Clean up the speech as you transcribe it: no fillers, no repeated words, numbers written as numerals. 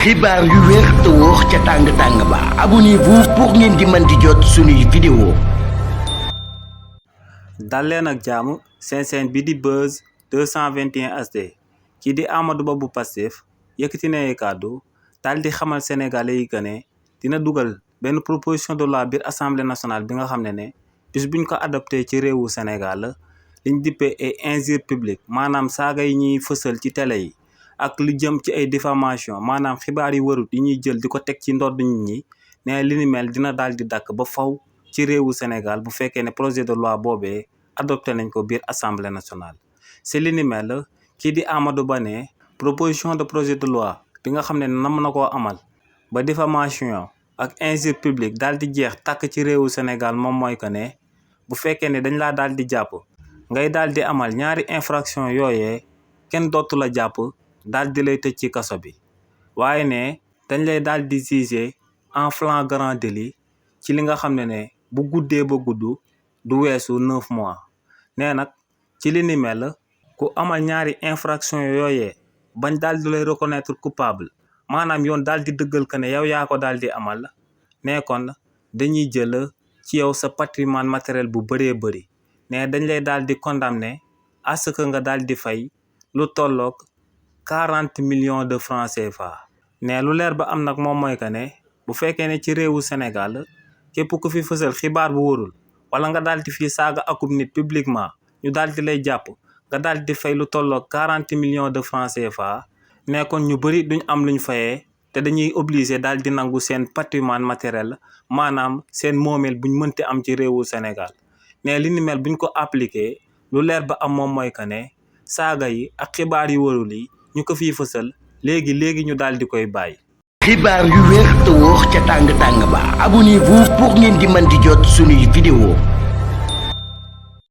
xibaar yu wér te wóor ca tàng ba abonnez-vous pour ngeen di mën di jot suñuy vidéo. dal leen ak jaamu seen bi di Buzz 221 HD kii di Amadou Ba bu Pastef yëkkati na ay kàddu daal di xamal sénégalais yi que ne dina dugal benn proposition de loi biir assemblée nationale bi nga xam ne bis buñ ko adopté ci réewu Sénégal liñ dippee ay injures publiques maanaam saaga yi ñuy fësal ci télé yi ak lu jëm ci ay diffamation maanaam xibaar yi warut yi ñuy jël di ko teg ci ndodd nit ñi ne li ni mel dina daal di dakk ba faw ci réewu Sénégal bu fekkee ne projet de loi boobee adopté nañ ko biir assemblée nationale. c'est li ni mel kii di Amadou Ba ne proposition de projet de loi bi nga xam ne nam na koo amal ba diffamation ak injure publique daal di jeex tàkk ci réewu Sénégal moom mooy que ne bu fekkee ne dañ laa daal di jàpp ngay daal di amal ñaari infraction yooyee kenn dootu la jàpp daal di lay tëj ci kaso bi waaye ne dañ lay daal di juger en flagrant délit ci li nga xam ne bu guddee ba gudd du weesu 9 mois nee nag ci li ni mel ku amal ñaari infraction yooyee bañ daal di lay reconnaître coupable maanaam yoon daal di dëggal que ne yow yaa ko daal di amal ne kon dañuy jël ci yow sa patrimoine matériel bu bëree bëri ne dañ lay daal di condamner à ce que nga daal di fay lu tolloog 40 millions de francs CFA. ne lu leer ba am nag moom mooy que ne bu fekkee ne ci réewu Sénégal képp ku fi fësal xibaar bu wóorul wala nga daal di fii saaga akub nit publiquement ñu daal di lay jàpp nga daal di fay lu tolloog 40 millions de francs CFA. ne kon ñu bëri duñ am luñ fayee te dañuy obligé daal di nangu seen patrimoine matériel maanaam seen moomeel buñ mënti am ci réewu Sénégal. ne li ni mel buñ ko appliqué lu leer ba am moom mooy que ne saaga yi ak xibaar yu wóorul yi ñu ko fiy fësal léegi ñu daal di koy bàyyi. xibaar yu wér te wóor ca tàng ba abonnez-vous pour ngeen di mën di jot suñuy vidéo.